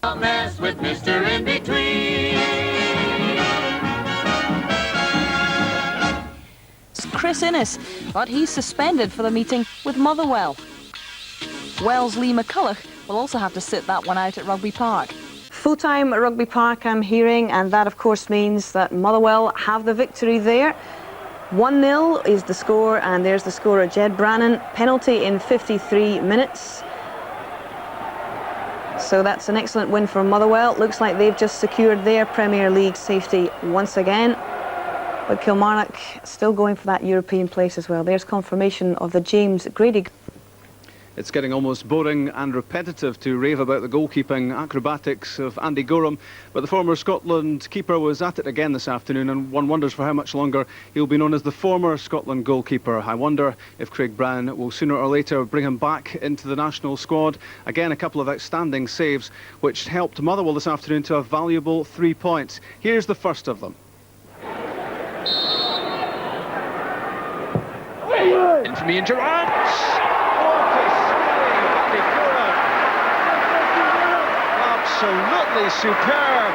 A mess with Mr. In-Between. It's Chris Innes, but he's suspended for the meeting with Motherwell. Wells' Lee McCulloch will also have to sit that one out at Rugby Park. Full-time at Rugby Park, I'm hearing, and that of course means that Motherwell have the victory there. 1-0 is the score, and there's the scorer, Jed Brannan. Penalty in 53 minutes. So that's an excellent win for Motherwell. Looks like they've just secured their Premier League safety once again. But Kilmarnock still going for that European place as well. There's confirmation of the James Grady. It's getting almost boring and repetitive to rave about the goalkeeping acrobatics of Andy Gorham, but the former Scotland keeper was at it again this afternoon, and one wonders for how much longer he'll be known as the former Scotland goalkeeper. I wonder if Craig Brown will sooner or later bring him back into the national squad. Again, a couple of outstanding saves which helped Motherwell this afternoon to a valuable 3 points. Here's the first of them. In from Ian Durrant. Absolutely superb.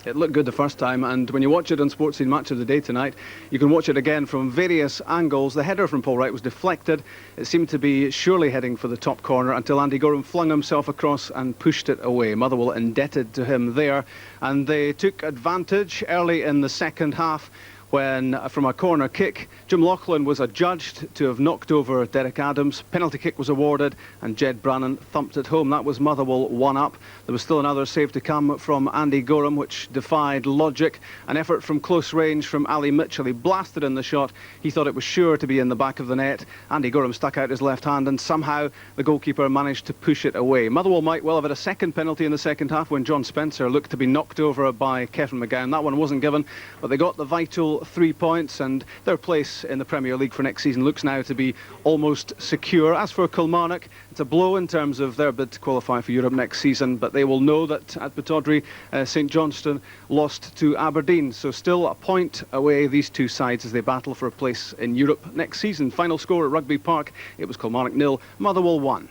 It looked good the first time, and when you watch it on Sports Scene Match of the Day tonight, you can watch it again from various angles. The header from Paul Wright was deflected. It seemed to be surely heading for the top corner until Andy Gorham flung himself across and pushed it away. Motherwell indebted to him there, and they took advantage early in the second half when, from a corner kick, Jim Lauchlan was adjudged to have knocked over Derek Adams. Penalty kick was awarded, and Jed Brannan thumped it home. That was Motherwell 1-up. There was still another save to come from Andy Gorham, which defied logic. An effort from close range from Ali Michell. He blasted in the shot. He thought it was sure to be in the back of the net. Andy Gorham stuck out his left hand, and somehow the goalkeeper managed to push it away. Motherwell might well have had a second penalty in the second half when John Spencer looked to be knocked over by Kevin McGowne. That one wasn't given, but they got the vital 3 points, and their place in the Premier League for next season looks now to be almost secure. As for Kilmarnock, it's a blow in terms of their bid to qualify for Europe next season, but they will know that at Pittodrie, St Johnstone lost to Aberdeen, so still a point away, these two sides, as they battle for a place in Europe next season. Final score at Rugby Park, it was Kilmarnock 0, Motherwell 1.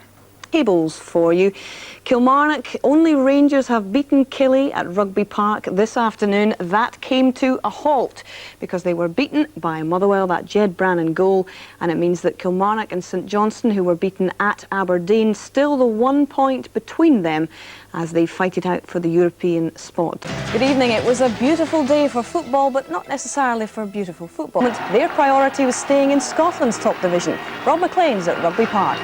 Tables for you. Kilmarnock, only Rangers have beaten Killie at Rugby Park this afternoon. That came to a halt because they were beaten by Motherwell, that Jed Brannan goal, and it means that Kilmarnock and St Johnstone, who were beaten at Aberdeen, still the 1 point between them as they fight it out for the European spot. Good evening. It was a beautiful day for football, but not necessarily for beautiful football. Their priority was staying in Scotland's top division. Rob McLean's at Rugby Park.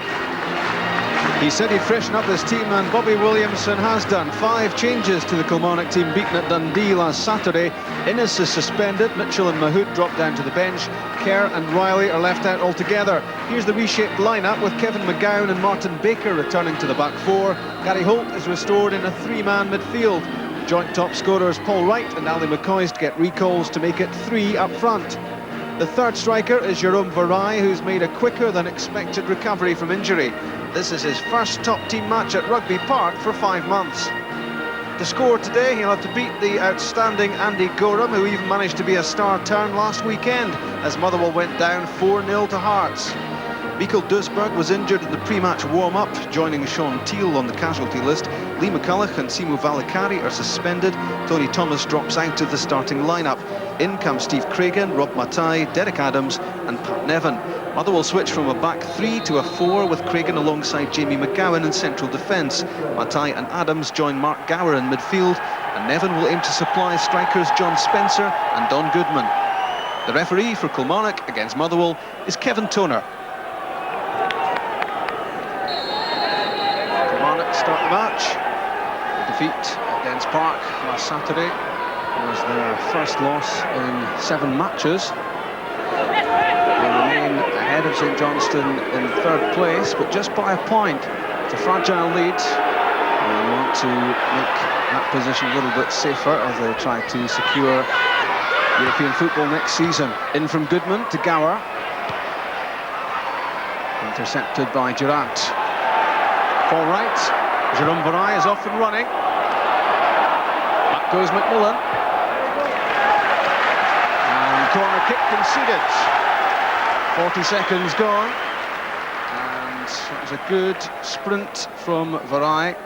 He said he'd freshen up his team, and Bobby Williamson has done. 5 changes to the Kilmarnock team beaten at Dundee last Saturday. Innes is suspended, Michell and Mahood dropped down to the bench, Kerr and Riley are left out altogether. Here's the reshaped lineup with Kevin McGowne and Martin Baker returning to the back four. Gary Holt is restored in a 3-man midfield. Joint top scorers Paul Wright and Ali McCoist get recalls to make it 3 up front. The third striker is Jerome Vareille, who's made a quicker than expected recovery from injury. This is his first top team match at Rugby Park for 5 months. To score today, he'll have to beat the outstanding Andy Gorham, who even managed to be a star turn last weekend as Motherwell went down 4-0 to Hearts. Michell Duisberg was injured in the pre-match warm-up, joining Sean Teal on the casualty list. Lee McCulloch and Simo Valicari are suspended. Tony Thomas drops out of the starting lineup. In come Steve Cragen, Rob Matai, Derek Adams and Pat Nevin. Motherwell switch from a back 3 to a 4 with Cragen alongside Jamie McGowan in central defence. Matai and Adams join Mark Gower in midfield, and Nevin will aim to supply strikers John Spencer and Don Goodman. The referee for Kilmarnock against Motherwell is Kevin Toner. Kilmarnock start the match. The defeat against Park last Saturday was their first loss in 7 matches. They remain ahead of St Johnstone in 3rd place, but just by a point. It's a fragile lead. They want to make that position a little bit safer as they try to secure European football next season. In from Goodman to Gower. Intercepted by Durrant. Paul Wright. Jerome Vareille is off and running. Back goes McMillan. And corner kick conceded. 40 seconds gone. And it was a good sprint from Vareille.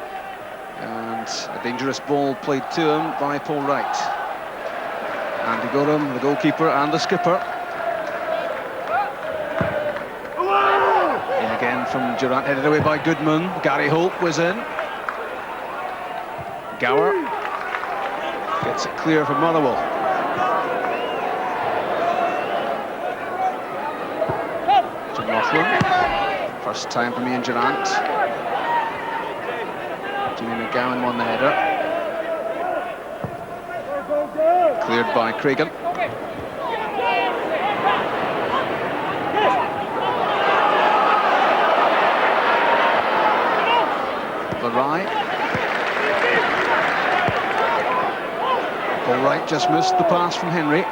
And a dangerous ball played to him by Paul Wright. Andy Gorham, the goalkeeper, and the skipper. In again from Durrant, headed away by Goodman. Gary Holt was in. Gower gets it clear for Motherwell. To Lauchlan. First time for Ian Durrant. McGowne won the header. Cleared by Cregan. Vareille. Paul Wright just missed the pass from Henry.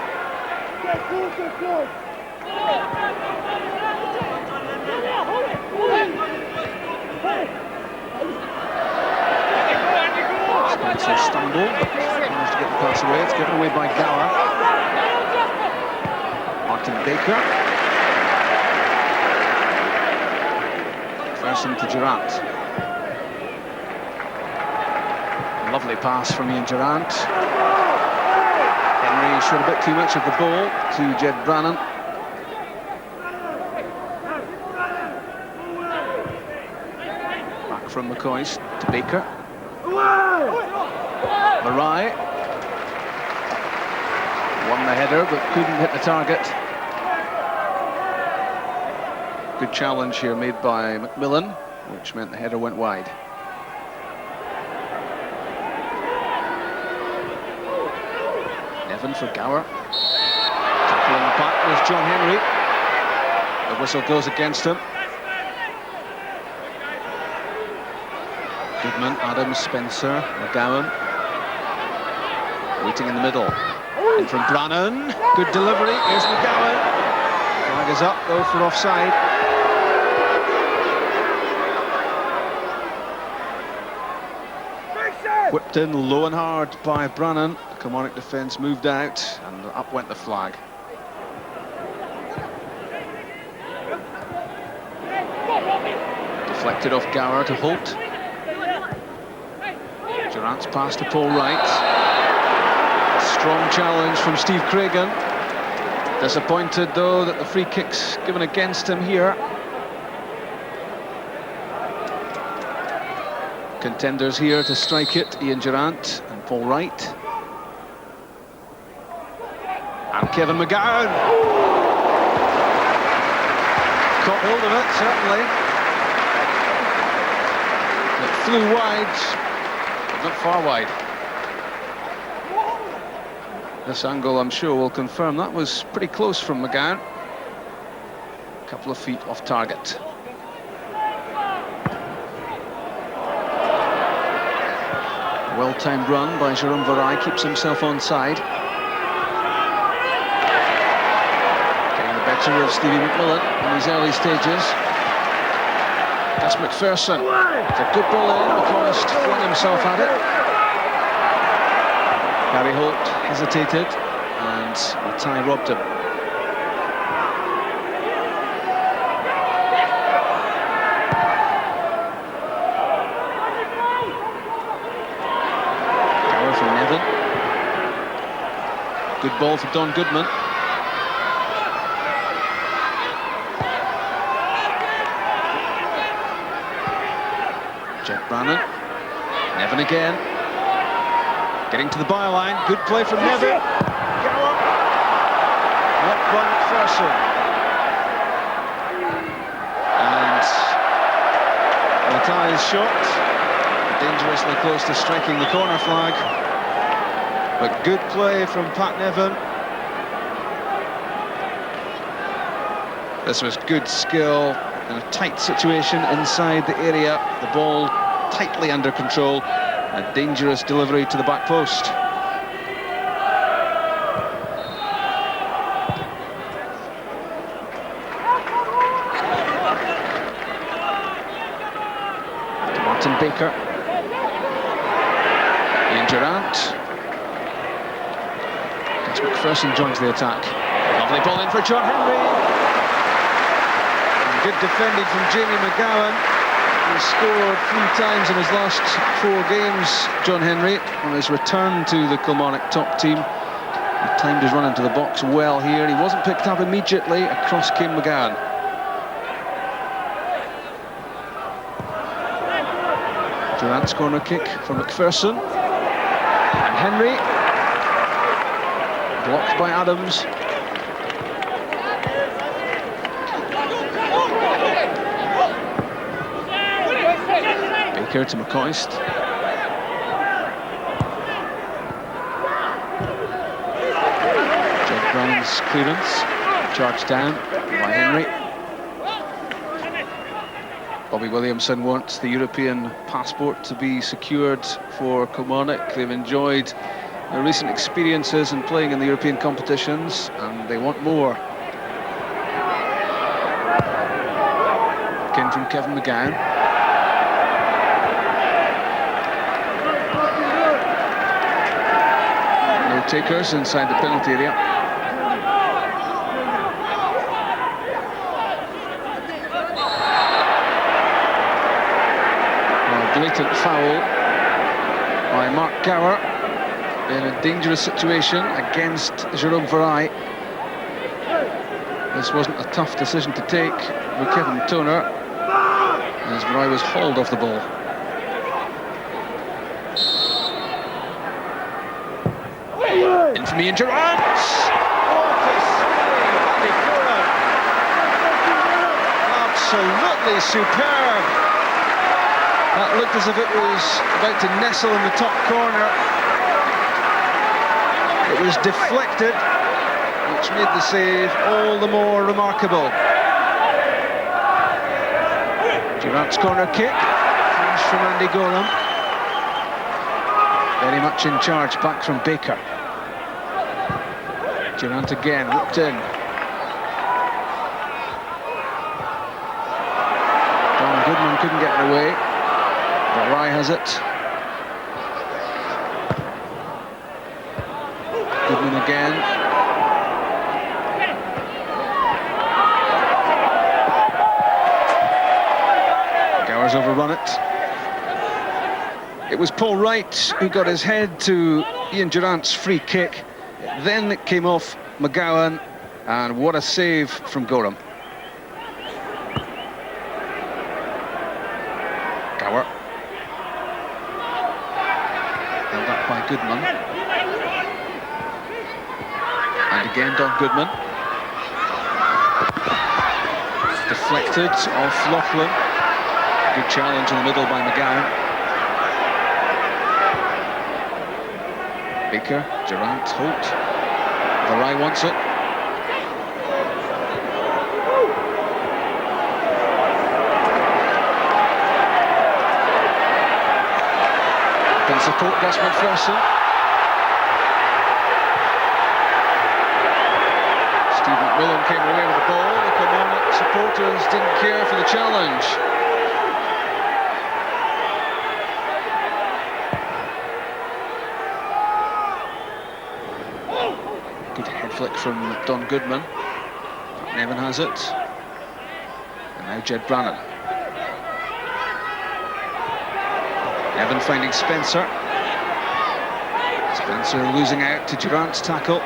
Spencer stumbled, but managed to get the pass away. It's given away by Gower. Martin Baker. MacPherson to Durrant. Lovely pass from Ian Durrant. Henry showed a bit too much of the ball to Jed Brannan. Back from McCoist to Baker. Vareille won the header but couldn't hit the target. Good challenge here made by Macmillan, which meant the header went wide. Nevin for Gower. Tackling the back was John Henry. The whistle goes against him. Goodman, Adams, Spencer, McGowne. Waiting in the middle. In from Brannan. Good delivery. Here's McGowne. Flag is up, though, for offside. Whipped in low and hard by Brannan. The Kilmarnock defence moved out, and up went the flag. Deflected off Gower to Holt. Durrant's pass to Paul Wright. Strong challenge from Steve Cregan. Disappointed, though, that the free kick's given against him here. Contenders here to strike it, Ian Durrant and Paul Wright. And Kevin McGowne. Caught hold of it, certainly. It flew wide, but not far wide. This angle, I'm sure, will confirm that was pretty close from McGowne. A couple of feet off target. Well-timed run by Jerome Vareille keeps himself onside. Getting the better of Stevie McMillan in these early stages. That's MacPherson. It's a good ball in. McCoist flung himself at it. Gary Holt hesitated, and the tie robbed him. Gower from Nevin. Good ball for Don Goodman. Jed Brannan. Nevin again. Getting to the byline, good play from Nevin. Gower. Up by MacPherson. And the tie is shot. Dangerously close to striking the corner flag. But good play from Pat Nevin. This was good skill in a tight situation inside the area. The ball tightly under control. A dangerous delivery to the back post. To Martin Baker. Ian Durrant. As MacPherson joins the attack. Lovely ball in for John Henry. And good defending from Jamie McGowne. He scored 3 times in his last 4 games, John Henry, on his return to the Kilmarnock top team. He timed his run into the box well here. He wasn't picked up immediately. Across came McGowne. Durrant's corner kick for MacPherson. And Henry. Blocked by Adams. Baker to McCoist. Jed Brown's clearance. Charged down by Henry. Bobby Williamson wants the European passport to be secured for Kilmarnock. They've enjoyed their recent experiences in playing in the European competitions, and they want more. Came from Kevin McGowne. No takers inside the penalty area. Blatant foul by Mark Gower in a dangerous situation against Jérôme Vareille. This wasn't a tough decision to take for Kevin Toner, as Vareille was hauled off the ball. In for me and Durrant! Absolutely superb! That looked as if it was about to nestle in the top corner. It was deflected, which made the save all the more remarkable. Durrant's corner kick, finish from Andy Gorham. Very much in charge, back from Baker. Durrant again, whipped in. Don Goodman couldn't get it away. Vareille has it. Goodman again. Gower's overrun it. It was Paul Wright who got his head to Ian Durrant's free kick. Then it came off McGowne, and what a save from Gorham. Gower. Held up by Goodman. And again Don Goodman. Deflected off Lauchlan. Good challenge in the middle by McGowne. Baker, Durrant, Holt. Vareille wants it. Can support Gus MacPherson. Steve McMillan came away with the ball. The Kilmarnock supporters didn't care for the challenge. Good head flick from Don Goodman. Nevin has it. And now Jed Brannan. Nevin finding Spencer. Spencer losing out to Durrant's tackle.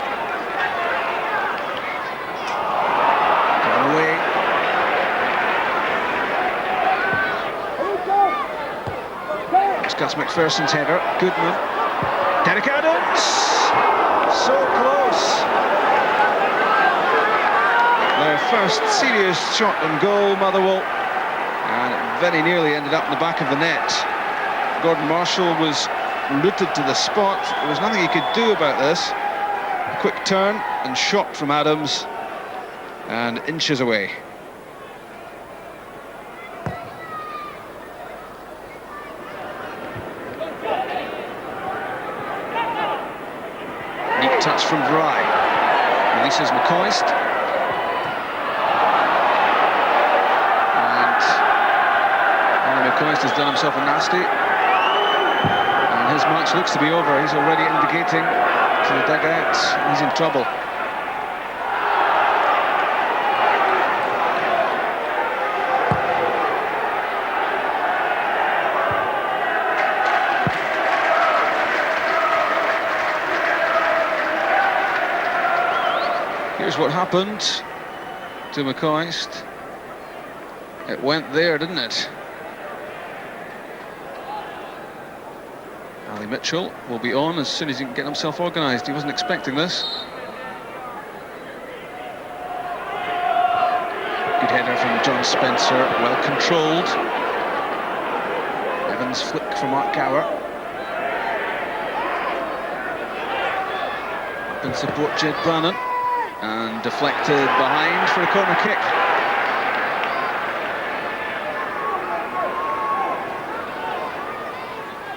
Given away. It's Gus MacPherson's header. Goodman. Derek Adams! So close. Their first serious shot on goal, Motherwell. And it very nearly ended up in the back of the net. Gordon Marshall was rooted to the spot. There was nothing he could do about this. A quick turn and shot from Adams, and inches away. Neat touch from Vareille. Releases McCoist. And McCoist has done himself a nasty. His match looks to be over. He's already indicating to the dugout he's in trouble. Here's what happened to McCoist. It went there, didn't it? Michell will be on as soon as he can get himself organised. He wasn't expecting this. Good header from John Spencer, well controlled. Evans flick for Mark Gower. Up in support Jed Brannan. And deflected behind for a corner kick.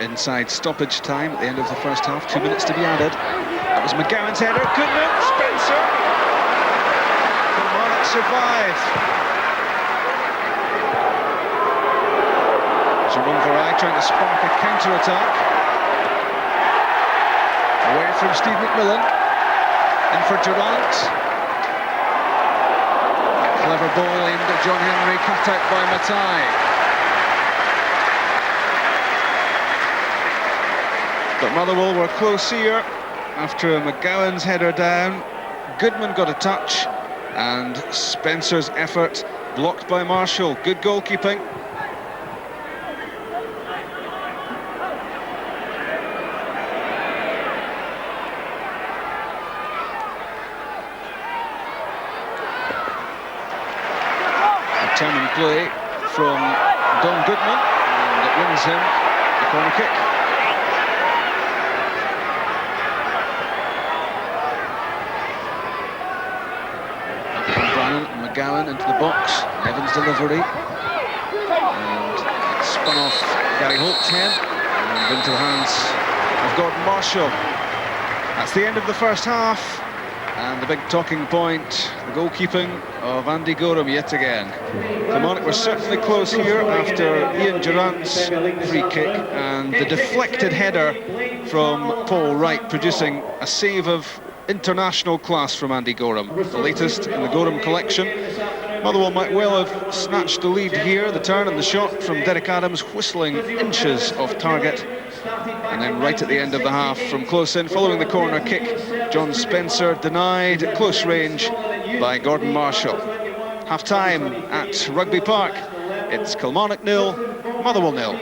Inside stoppage time at the end of the first half, 2 minutes to be added. That was McGowan's header. Goodman, Spencer. Kilmarnock survive. Jerome Vareille trying to spark a counter-attack. Away from Steve McMillan. In for Durrant. Clever ball aimed at John Henry, cut out by Matai. But Motherwell were close here after McGowan's header down. Goodman got a touch, and Spencer's effort blocked by Marshall. Good goalkeeping. Determined play from Don Goodman, and it wins him the corner kick. McGowan into the box, Evans' delivery, and it spun off Gary Holt's head and into the hands of Gordon Marshall. That's the end of the first half, and the big talking point, the goalkeeping of Andy Gorham yet again. Kilmarnock were certainly close here after Ian Durrant's free kick and the deflected header from Paul Wright producing a save of international class from Andy Gorham, the latest in the Gorham collection. Motherwell might well have snatched the lead here. The turn and the shot from Derek Adams, whistling inches off target. And then right at the end of the half, from close in, following the corner kick, John Spencer denied at close range by Gordon Marshall. Half-time at Rugby Park. It's Kilmarnock 0, Motherwell 0.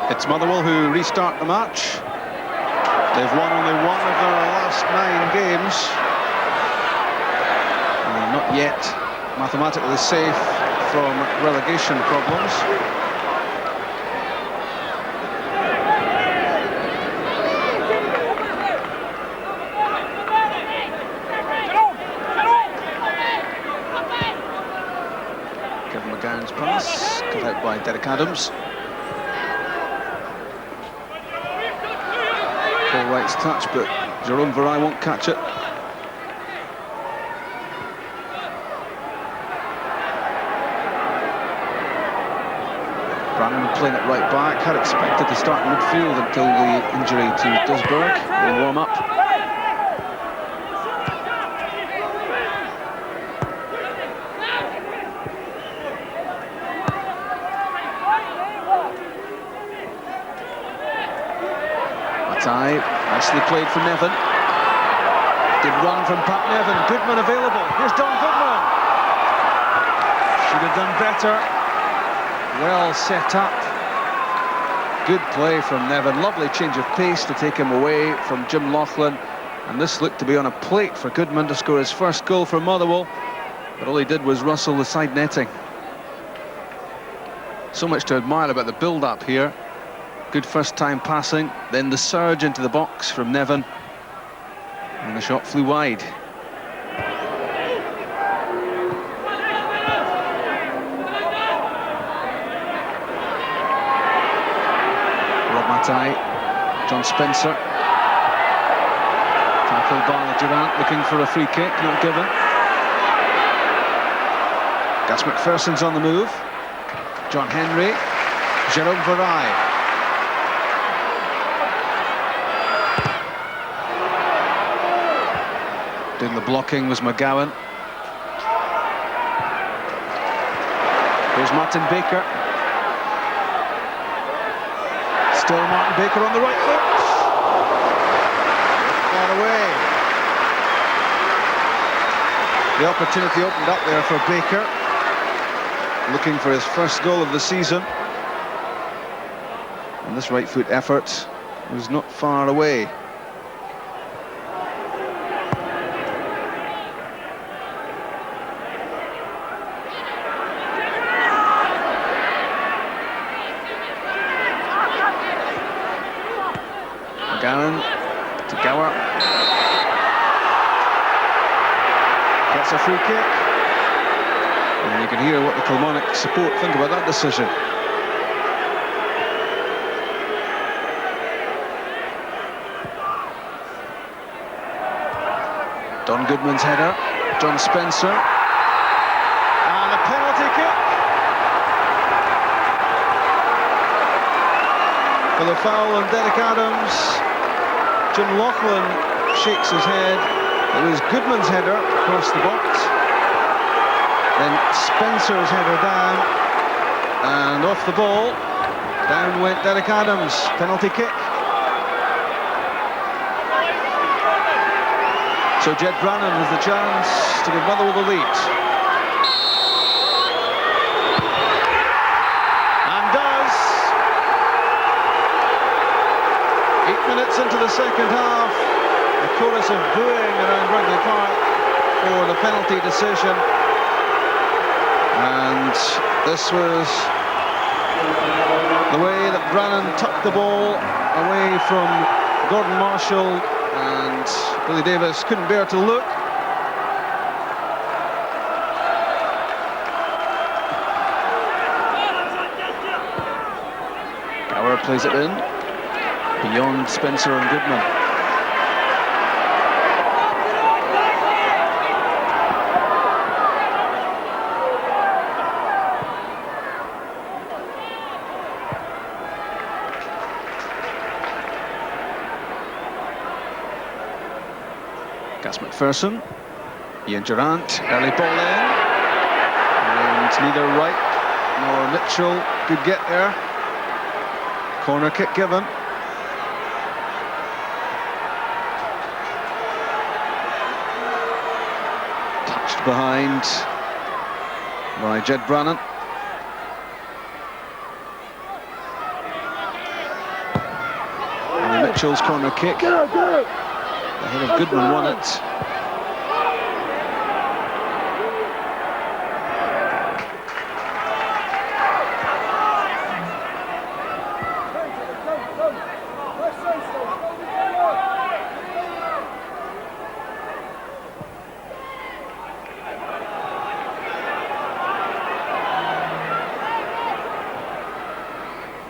It's Motherwell who restart the match. They've won only one of their last 9 games. And not yet mathematically safe from relegation problems. Kevin McGowan's pass, cut out by Derek Adams. Paul Wright's touch, but Jerome Vareille won't catch it. Brannan playing it right back, had expected to start in midfield until the injury to Burke. He'll warm up. Nicely played for Nevin. Good run from Pat Nevin. Goodman available. Here's Don Goodman. Should have done better. Well set up. Good play from Nevin. Lovely change of pace to take him away from Jim Lauchlan. And this looked to be on a plate for Goodman to score his first goal for Motherwell. But all he did was rustle the side netting. So much to admire about the build-up here. Good first-time passing, then the surge into the box from Nevin, and the shot flew wide. Rob Matai, John Spencer, tackled by Durrant, looking for a free kick, not given. Gus MacPherson's on the move. John Henry, Jerome Vareille. Doing the blocking was McGowan. Here's Martin Baker. Still Martin Baker on the right foot. Far away. The opportunity opened up there for Baker, looking for his first goal of the season. And this right foot effort was not far away. McGowne to Gower. Gets a free kick. And you can hear what the Kilmarnock support think about that decision. Don Goodman's header. John Spencer. And a penalty kick. For the foul on Derek Adams. Jim Lauchlan shakes his head. It was Goodman's header across the box. Then Spencer's header down. And off the ball, down went Derek Adams. Penalty kick. So Jed Brannan has the chance to give Motherwell the lead. And does. 8 minutes into the second half, a chorus of booing around Rugby Park for the penalty decision. And this was the way that Brannan tucked the ball away from Gordon Marshall, and Billy Davis couldn't bear to look. Gower plays it in beyond Spencer and Goodman. MacPherson, Ian Durrant, early ball in, and neither Wright nor Michell could get there. Corner kick given. Touched behind by Jed Brannan. And Mitchell's corner kick. The head of Goodman won it.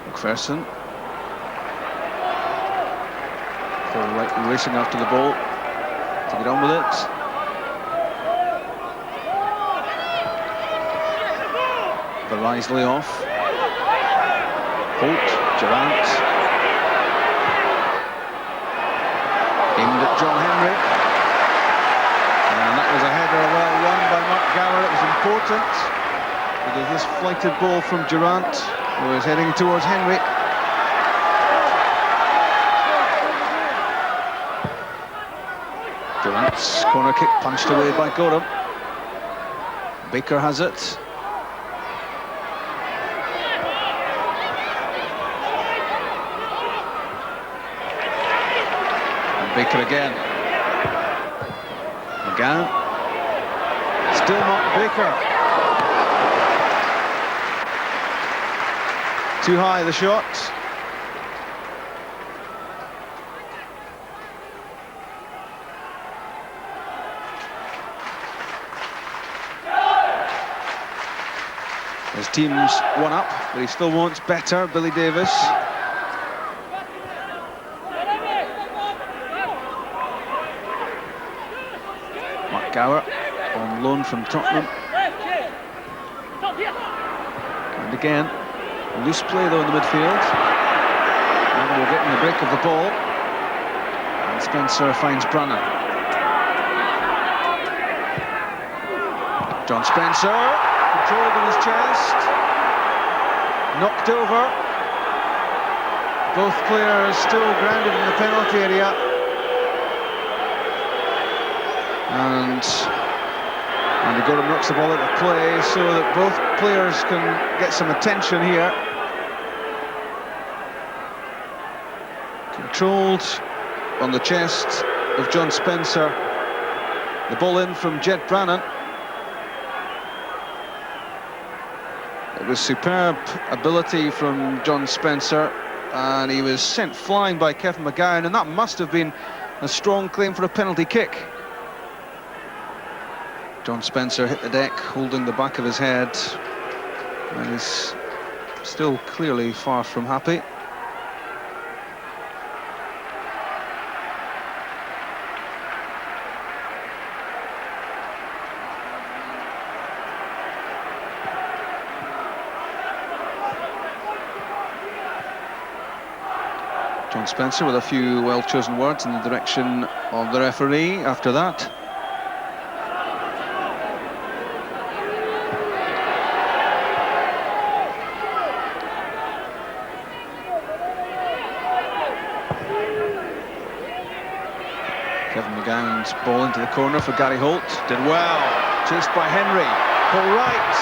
MacPherson. Wright racing after the ball to get on with it. Vareille off. Holt, Durrant. Aimed at John Henry. And that was a header well won by Mark Gower. It was important because this flighted ball from Durrant was heading towards Henry. Durrant's corner kick punched away by Gorham. Baker has it. And Baker again. McGowne. Still not Baker. Too high the shot. His team's one up, but he still wants better, Billy Davis. Mark Gower on loan from Tottenham. And again, loose play though in the midfield. Now we're getting the break of the ball. And Spencer finds Brannan. John Spencer. Controlled in his chest, knocked over, Both players still grounded in the penalty area. And Andy Gorham knocks the ball out of play so that both players can get some attention here. Controlled on the chest of John Spencer. The ball in from Jed Brannan. It was superb ability from John Spencer, and he was sent flying by Kevin McGowne, and that must have been a strong claim for a penalty kick. John Spencer hit the deck, holding the back of his head, and he's still clearly far from happy. John Spencer with a few well-chosen words in the direction of the referee after that. Kevin McGowne's ball into the corner for Gary Holt. Did well. Chased by Henry. Paul Wright.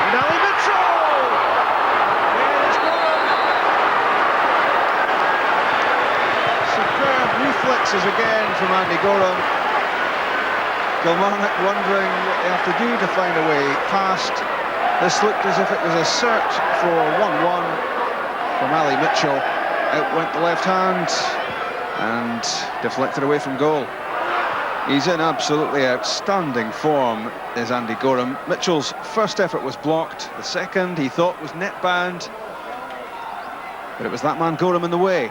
And Ali Michell! Reflexes again from Andy Gorham. Kilmarnock wondering what they have to do to find a way past. This looked as if it was a search for 1-1 from Ali Michell. Out went the left hand and deflected away from goal. He's in absolutely outstanding form, is Andy Gorham. Mitchell's first effort was blocked. The second he thought was net bound, but it was that man Gorham in the way.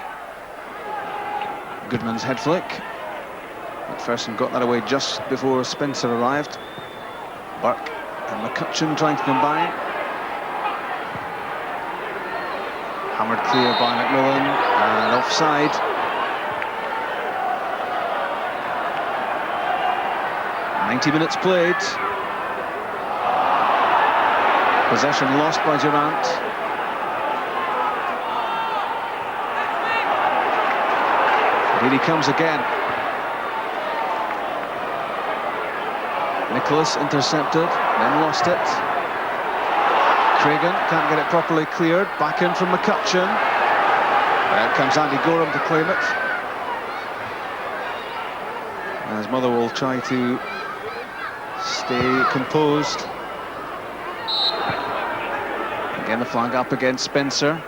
Goodman's head flick. MacPherson got that away just before Spencer arrived. Burke and McCutcheon trying to combine. Hammered clear by McMillan and offside. "90 minutes played. Possession lost by Durrant. Here he comes again. Nicholas intercepted, then lost it. Cragen can't get it properly cleared. Back in from McCutcheon. Out comes Andy Gorham to claim it. As Motherwell try to stay composed. Again the flag up against Spencer.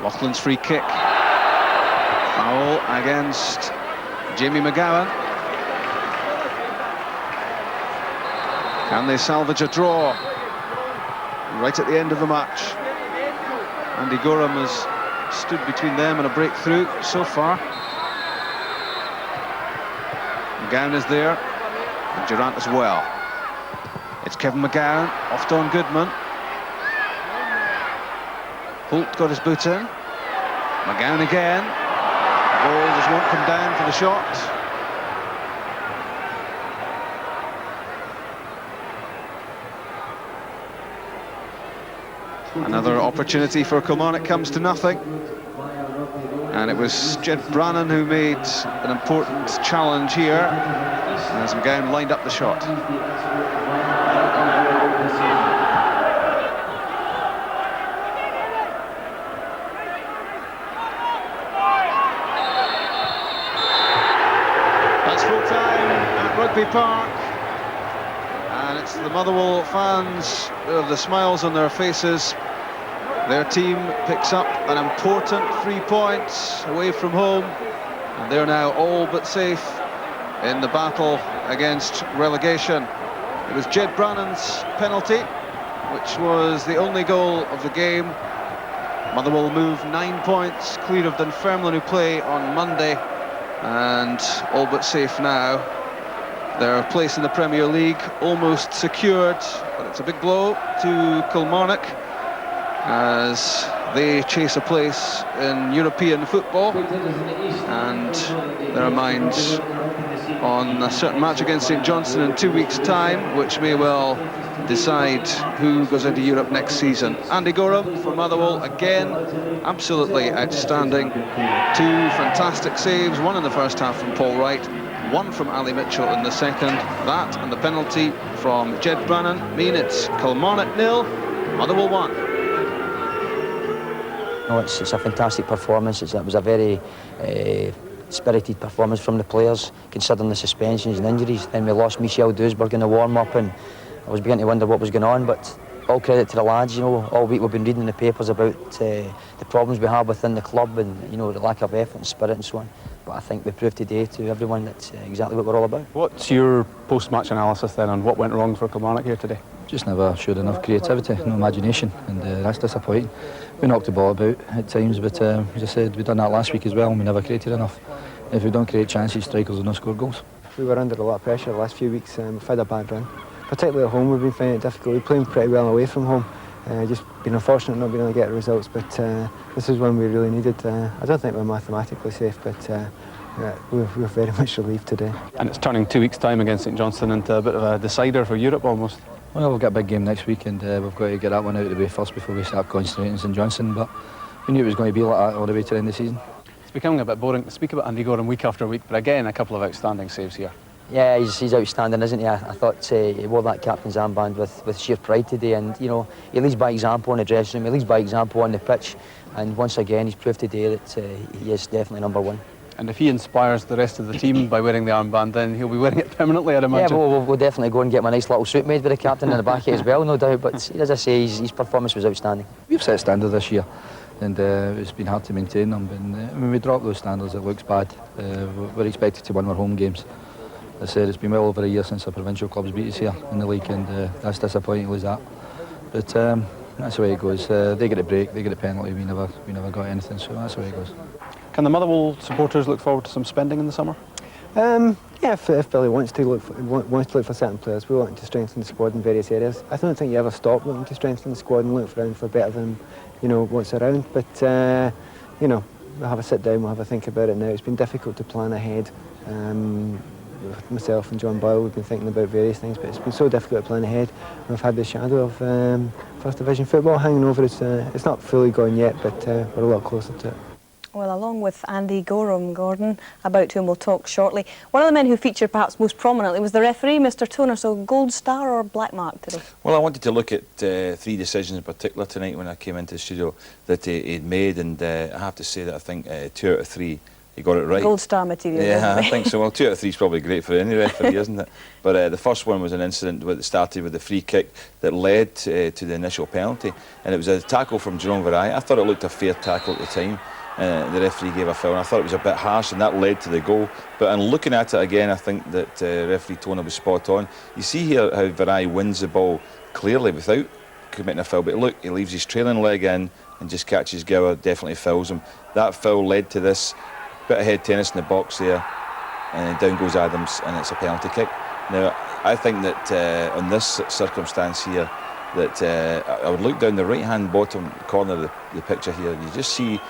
Lauchlan's free kick. Foul against Jamie McGowne. Can they salvage a draw? Right at the end of the match. Andy Gorham has stood between them and a breakthrough so far. McGowne is there, and Durrant as well. It's Kevin McGowne, off to on Goodman. Holt got his boot in. McGowne again. The ball just won't come down for the shot. Another opportunity for Kilmarnock comes to nothing. And it was Jed Brannan who made an important challenge here as McGowne lined up the shot. Rugby Park, and it's the Motherwell fans with the smiles on their faces. Their team picks up an important 3 points away from home, and they're now all but safe in the battle against relegation. It was Jed Brannan's penalty, which was the only goal of the game. Motherwell move 9 points clear of Dunfermline, who play on Monday, and all but safe now. Their place in the Premier League almost secured, but it's a big blow to Kilmarnock. as they chase a place in European football, and their minds on a certain match against St Johnstone in 2 weeks' time, which may well decide who goes into Europe next season. Andy Gorham for Motherwell again, absolutely outstanding. 2 fantastic saves, one in the first half from Paul Wright, one from Ali Michell in the second. That and the penalty from Jed Brannan mean it's Kilmarnock 0, Motherwell 1. No, it's a fantastic performance. It was a very spirited performance from the players, considering the suspensions and injuries. Then we lost Michell in the warm-up, and I was beginning to wonder what was going on, but all credit to the lads. You know, all week we've been reading in the papers about the problems we have within the club, and you know, the lack of effort and spirit and so on. But I think we proved today to everyone that's exactly what we're all about. What's your post-match analysis then on what went wrong for Kilmarnock here today? Just never showed enough creativity, no imagination, and that's disappointing. We knocked the ball about at times, but as I said, we've done that last week as well, and we never created enough. If we don't create chances, strikers will not score goals. We were under a lot of pressure the last few weeks. We've had a bad run. Particularly at home, we've been finding it difficult. We're playing pretty well away from home. Just been unfortunate not being able to get results, but this is one we really needed. I don't think we're mathematically safe, but we're very much relieved today. And it's turning 2 weeks' time against St Johnstone into a bit of a decider for Europe almost. Well, we've got a big game next week, and we've got to get that one out of the way first before we start concentrating on St Johnstone. But we knew it was going to be like that all the way to the end of the season. It's becoming a bit boring to speak about Andy Gorham week after week, but again, a couple of outstanding saves here. Yeah, he's outstanding, isn't he? I thought he wore that captain's armband with sheer pride today, and you know, he leads by example in the dressing room, he leads by example on the pitch, and once again he's proved today that he is definitely number one. And if he inspires the rest of the team by wearing the armband, then he'll be wearing it permanently, I'd imagine. Yeah, we'll definitely go and get him a nice little suit made with the captain in the back of it as well, no doubt, but as I say, his performance was outstanding. We've set standards this year, and it's been hard to maintain them. And when we drop those standards, it looks bad. We're expected to win our home games. As I said, it's been well over a year since the provincial clubs beat us here in the league, and that's disappointing, was that. But that's the way it goes. They get a break, they get a penalty. We never got anything, so that's the way it goes. Can the Motherwell supporters look forward to some spending in the summer? Yeah, if Billy wants to look for certain players, we want to strengthen the squad in various areas. I don't think you ever stop looking to strengthen the squad and look around for better than what's around. But we'll have a sit down, we'll have a think about it now. It's been difficult to plan ahead. Myself and John Boyle, we've been thinking about various things, but it's been so difficult to plan ahead. We've had the shadow of First Division football hanging over us. It's not fully gone yet, but we're a lot closer to it. Well, along with Andy Gorham, Gordon, about whom we'll talk shortly, one of the men who featured perhaps most prominently was the referee, Mr. Toner. So, gold star or black mark today? Well, I wanted to look at 3 decisions in particular tonight when I came into the studio that he'd made, and I have to say that I think 2 out of 3 he got it right. Gold star material. Yeah, I think so. Well, 2 out of 3 is probably great for any referee, isn't it? But the first one was an incident that started with the free kick that led to the initial penalty, and it was a tackle from Jerome Vareille. I thought it looked a fair tackle at the time. The referee gave a foul, and I thought it was a bit harsh, and that led to the goal. But in looking at it again, I think that referee Toner was spot on. You see here how Vareille wins the ball clearly without committing a foul, but look, he leaves his trailing leg in and just catches Gower, definitely fouls him. That foul led to this bit of head tennis in the box there, and down goes Adams, and it's a penalty kick. Now, I think that on this circumstance here, that I would look down the right-hand bottom corner of the picture here, you just see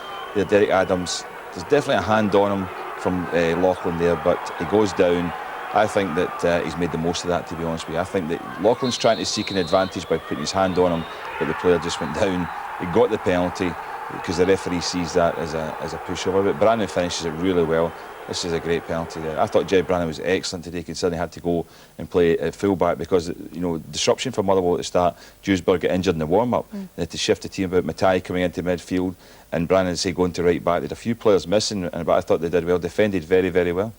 Derek Adams. There's definitely a hand on him from Lauchlan there, but he goes down. I think that he's made the most of that, to be honest with you. I think that Lauchlan's trying to seek an advantage by putting his hand on him, but the player just went down. He got the penalty because the referee sees that as a pushover. But Brannan finishes it really well. This is a great penalty there. I thought Jed Brannan was excellent today, considering he had to go and play at full-back because, disruption for Motherwell at the start. Duisburg got injured in the warm-up. They had to shift the team about. Matai coming into midfield and Brannan, say, going to right-back. They had a few players missing, but I thought they did well. Defended very, very well.